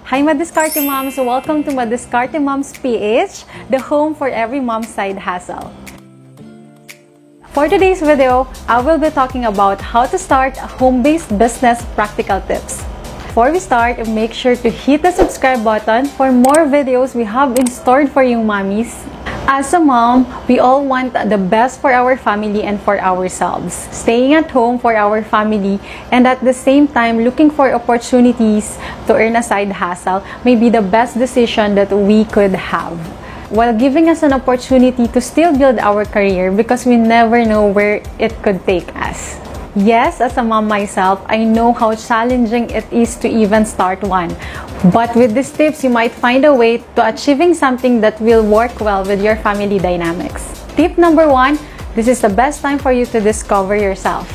Hi Madiskarte Moms! Welcome to Madiskarte Moms PH, the home for every mom's side hustle. For today's video, I will be talking about how to start a home-based business practical tips. Before we start, make sure to hit the subscribe button for more videos we have in store for you mommies. As a mom, we all want the best for our family and for ourselves. Staying at home for our family and at the same time looking for opportunities to earn a side hustle may be the best decision that we could have, while giving us an opportunity to still build our career because we never know where it could take us. Yes, as a mom myself, I know how challenging it is to even start one. But with these tips, you might find a way to achieving something that will work well with your family dynamics. Tip number 1, this is the best time for you to discover yourself.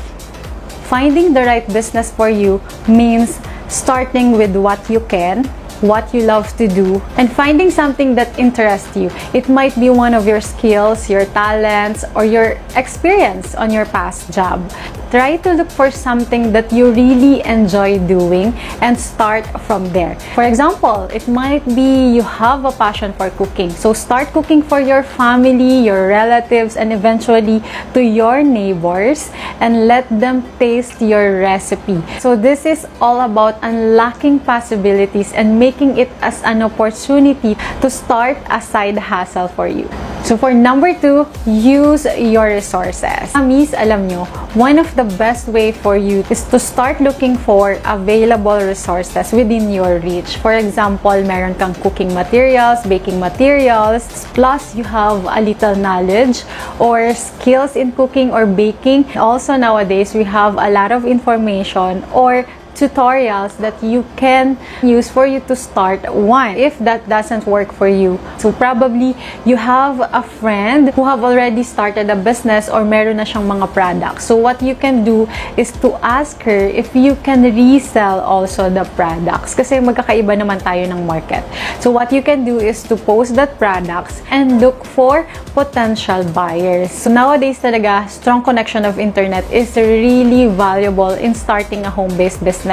Finding the right business for you means starting with what you can, what you love to do, and finding something that interests you. It might be one of your skills, your talents, or your experience on your past job. Try to look for something that you really enjoy doing and start from there. For example, it might be you have a passion for cooking. So start cooking for your family, your relatives, and eventually to your neighbors, and let them taste your recipe. So this is all about unlocking possibilities and making it as an opportunity to start a side hustle for you. So for number 2, use your resources. Mommies, alam nyo, one of the best way for you is to start looking for available resources within your reach. For example, meron kang cooking materials, baking materials, plus you have a little knowledge or skills in cooking or baking. Also nowadays, we have a lot of information or tutorials that you can use for you to start one if that doesn't work for you. So probably you have a friend who have already started a business or meron na siyang mga products. So what you can do is to ask her if you can resell also the products kasi magkakaiba naman tayo ng market. So what you can do is to post that products and look for potential buyers. So nowadays talaga, strong connection of internet is really valuable in starting a home-based business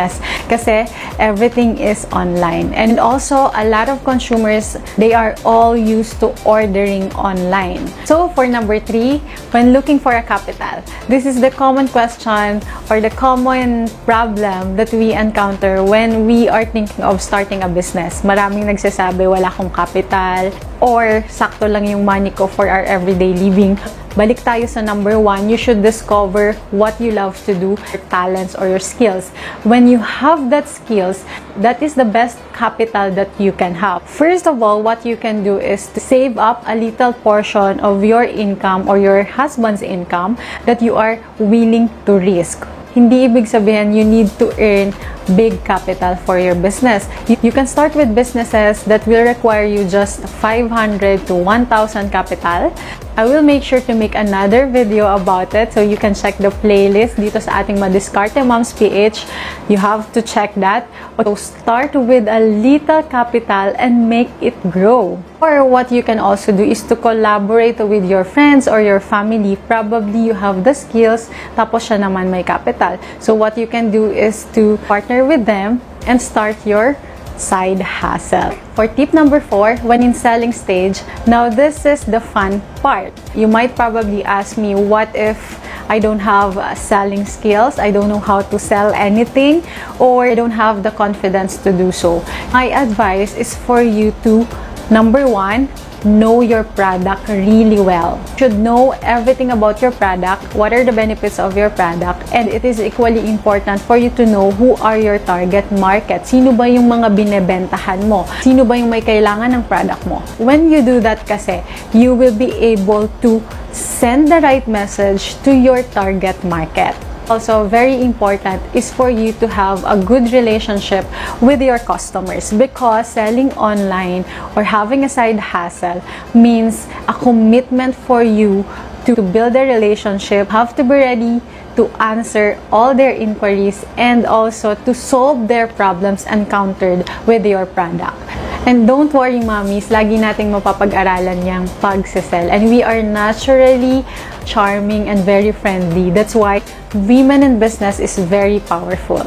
kasi everything is online. And also, a lot of consumers, they are all used to ordering online. So, for number 3, when looking for a capital, this is the common question or the common problem that we encounter when we are thinking of starting a business. Maraming nagsasabi, wala akong capital, or sakto lang yung money ko for our everyday living. Balik tayo sa number 1, you should discover what you love to do, your talents or your skills. When you have that skills, that is the best capital that you can have. First of all, what you can do is to save up a little portion of your income or your husband's income that you are willing to risk. Hindi ibig sabihin you need to earn big capital for your business. You can start with businesses that will require you just 500 to 1,000 capital. I will make sure to make another video about it, so you can check the playlist dito sa ating Madiskarte Moms PH. You have to check that. So start with a little capital and make it grow. Or what you can also do is to collaborate with your friends or your family. Probably you have the skills, tapos siya naman may capital. So what you can do is to partner with them and start your side hustle. For tip number 4, when in selling stage, now this is the fun part. You might probably ask me, what if I don't have selling skills, I don't know how to sell anything, or I don't have the confidence to do so? My advice is for you to, number 1, know your product really well. You should know everything about your product, what are the benefits of your product, and it is equally important for you to know who are your target market. Sino ba yung mga binebentahan mo? Sino ba yung may kailangan ng product mo? When you do that kasi, you will be able to send the right message to your target market. Also, very important is for you to have a good relationship with your customers, because selling online or having a side hustle means a commitment for you to build a relationship. Have to be ready to answer all their inquiries and also to solve their problems encountered with your product. And don't worry mommies, lagi nating mapapag-aralan yung pagsisell. And we are naturally charming and very friendly. That's why women in business is very powerful.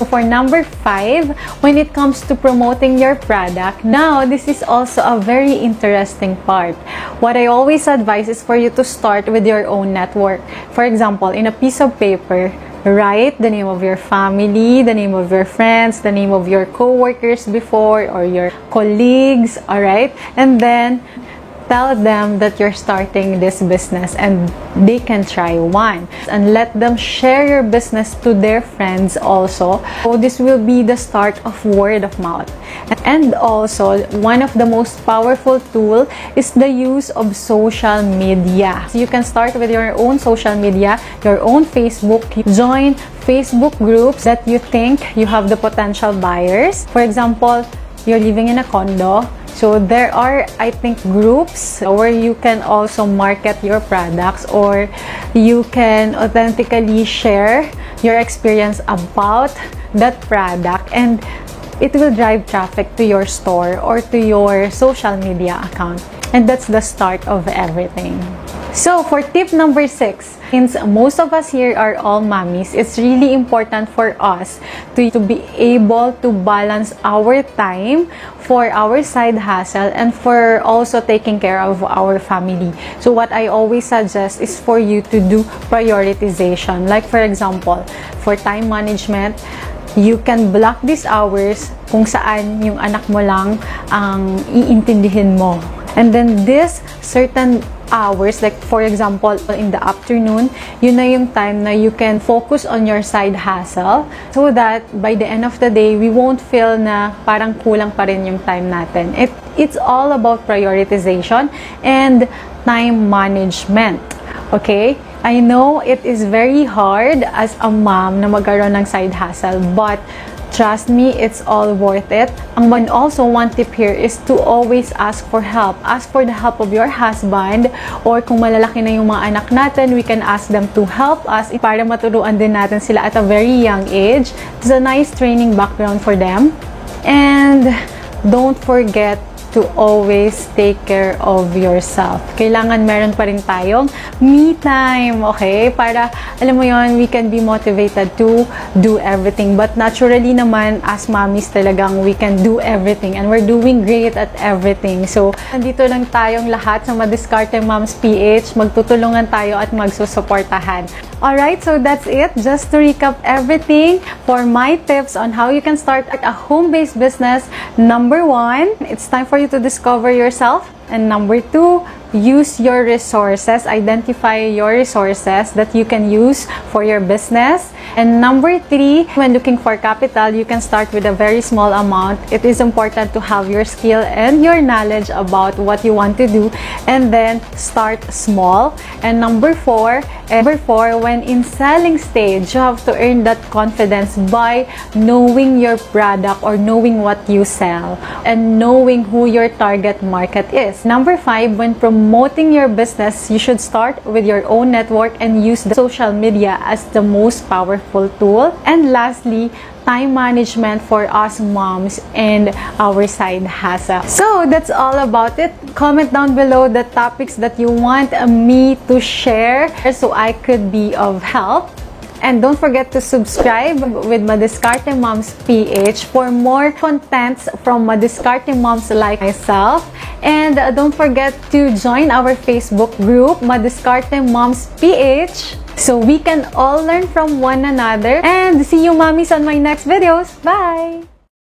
For number 5, when it comes to promoting your product, now this is also a very interesting part. What I always advise is for you to start with your own network. For example, in a piece of paper, write the name of your family, the name of your friends, the name of your co-workers before, or your colleagues, alright? And then tell them that you're starting this business and they can try one, and let them share your business to their friends also. So this will be the start of word of mouth. And also, one of the most powerful tool is the use of social media. So you can start with your own social media, your own Facebook. Join Facebook groups that you think you have the potential buyers. For example, you're living in a condo, so there are, I think, groups where you can also market your products, or you can authentically share your experience about that product, and it will drive traffic to your store or to your social media account. And that's the start of everything. So for tip number 6, since most of us here are all mommies, it's really important for us to be able to balance our time for our side hustle and for also taking care of our family. So what I always suggest is for you to do prioritization. Like for example, for time management, you can block these hours kung saan yung anak mo lang ang iintindihin mo. And then this certain hours, like for example, in the afternoon, yun na yung time na you can focus on your side hustle, so that by the end of the day, we won't feel na parang kulang pa rin yung time natin. It's all about prioritization and time management. Okay? I know it is very hard as a mom na magkaroon ng side hustle, but trust me, it's all worth it. And also, one tip here is to always ask for help. Ask for the help of your husband, or kung malalaki na yung mga anak natin, we can ask them to help us para maturuan din natin sila at a very young age. It's a nice training background for them. And don't forget to always take care of yourself. Kailangan meron pa rin tayong me time, okay? Para, alam mo yon, we can be motivated to do everything. But naturally naman, as mommies talagang we can do everything. And we're doing great at everything. So, nandito lang tayong lahat sa Madiskarte Moms PH. Magtutulungan tayo at magsusuportahan. Alright, so that's it. Just to recap everything for my tips on how you can start a home-based business. Number 1, it's time for you to discover yourself. And number 2, use your resources. Identify your resources that you can use for your business. And number 3, when looking for capital, you can start with a very small amount. It is important to have your skill and your knowledge about what you want to do, and then start small. And number 4, when in selling stage, you have to earn that confidence by knowing your product or knowing what you sell and knowing who your target market is. Number 5, when promoting your business, you should start with your own network and use the social media as the most powerful tool. And lastly, time management for us moms and our side hustle. So that's all about it. Comment down below the topics that you want me to share so I could be of help. And don't forget to subscribe with Madiskarte Moms PH for more contents from Madiskarte Moms like myself. And don't forget to join our Facebook group, Madiskarte Moms PH, so we can all learn from one another. And see you mommies on my next videos. Bye!